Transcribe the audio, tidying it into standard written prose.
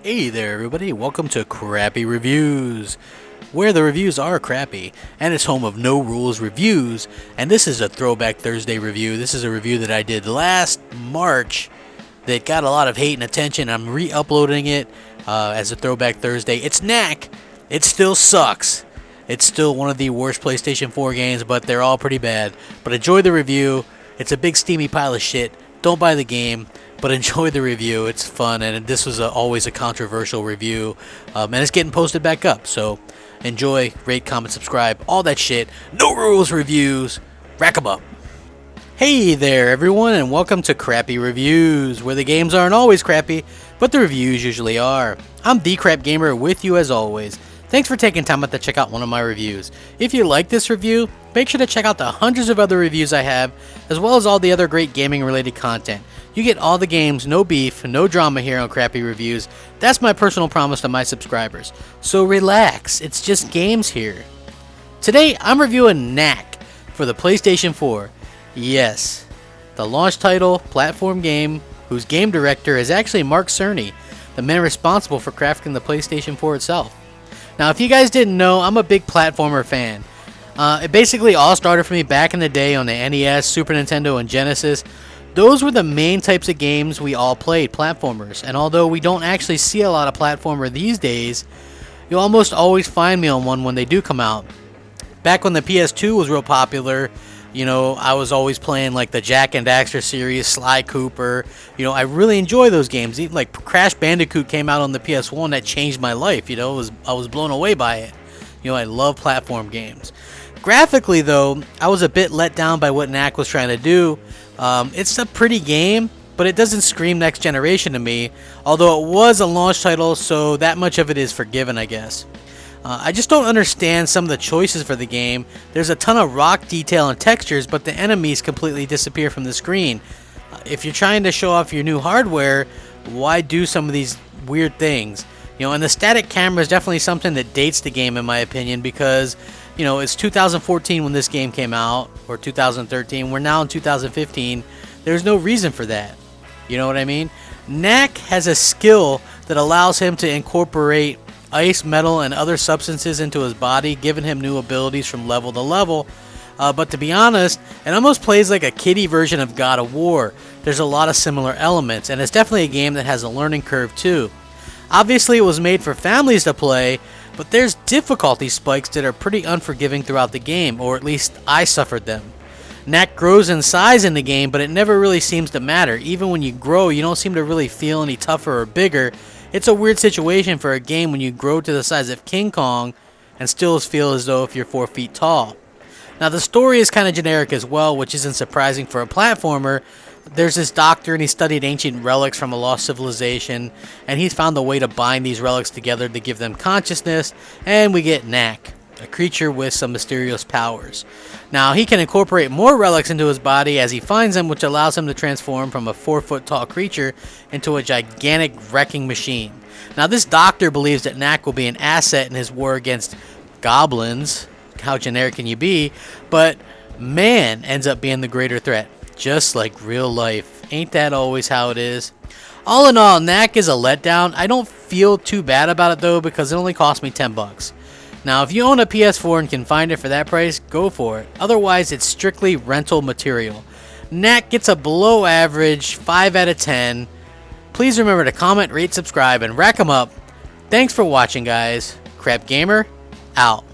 Hey there everybody, welcome to Crappy Reviews, where the reviews are crappy, and it's home of No Rules Reviews, and this is a Throwback Thursday review. This is a review that I did last March that got a lot of hate and attention. I'm re-uploading it as a Throwback Thursday. It's Knack. It still sucks. It's still one of the worst PlayStation 4 games, but they're all pretty bad. But enjoy the review. It's a big steamy pile of shit. Don't buy the game, but enjoy the review. It's fun, and this was always a controversial review, and it's getting posted back up. So enjoy, rate, comment, subscribe, all that shit. No Rules Reviews. Rack 'em up. Hey there everyone, and welcome to Crappy Reviews, where the games aren't always crappy, but the reviews usually are. I'm the Crapgamer with you as always. Thanks for taking time out to check out one of my reviews. If you like this review, make sure to check out the hundreds of other reviews I have, as well as all the other great gaming related content. You get all the games, no beef, no drama here on Crappy Reviews. That's my personal promise to my subscribers. So relax, it's just games here. Today, I'm reviewing Knack for the PlayStation 4. Yes, the launch title, platform game, whose game director is actually Mark Cerny, the man responsible for crafting the PlayStation 4 itself. Now, if you guys didn't know, I'm a big platformer fan. It basically all started for me back in the day on the NES, Super Nintendo, and Genesis. Those were the main types of games we all played, platformers. And although we don't actually see a lot of platformer these days, you'll almost always find me on one when they do come out. Back when the PS2 was real popular, you know, I was always playing like the Jak and Daxter series, Sly Cooper. You know, I really enjoy those games. Even like Crash Bandicoot came out on the PS1, that changed my life. You know, I was blown away by it. You know, I love platform games. Graphically, though, I was a bit let down by what Knack was trying to do. It's a pretty game, but it doesn't scream next generation to me. Although it was a launch title, so that much of it is forgiven, I guess. I just don't understand some of the choices for the game. There's a ton of rock detail and textures, but the enemies completely disappear from the screen. If you're trying to show off your new hardware, why do some of these weird things? You know, and the static camera is definitely something that dates the game in my opinion, because, you know, it's 2014 when this game came out, or 2013. We're now in 2015. There's no reason for that. You know what I mean? Knack has a skill that allows him to incorporate ice, metal, and other substances into his body, giving him new abilities from level to level. But to be honest, it almost plays like a kiddie version of God of War. There's a lot of similar elements, and it's definitely a game that has a learning curve too. Obviously, it was made for families to play, but there's difficulty spikes that are pretty unforgiving throughout the game, or at least I suffered them. Knack grows in size in the game, but it never really seems to matter. Even when you grow, you don't seem to really feel any tougher or bigger. It's a weird situation for a game when you grow to the size of King Kong and still feel as though if you're 4 feet tall. Now the story is kind of generic as well, which isn't surprising for a platformer. There's this doctor and he studied ancient relics from a lost civilization, and he's found a way to bind these relics together to give them consciousness, and we get Knack, a creature with some mysterious powers. Now he can incorporate more relics into his body as he finds them, which allows him to transform from a 4-foot tall creature into a gigantic wrecking machine. Now this doctor believes that Knack will be an asset in his war against goblins. How generic can you be? But man ends up being the greater threat, just like real life. Ain't that always how it is? All in all, Knack is a letdown. I don't feel too bad about it though, because it only cost me $10. Now, if you own a PS4 and can find it for that price, go for it. Otherwise, it's strictly rental material. Knack gets a below average 5 out of 10. Please remember to comment, rate, subscribe, and rack 'em up. Thanks for watching, guys. Crapgamer, out.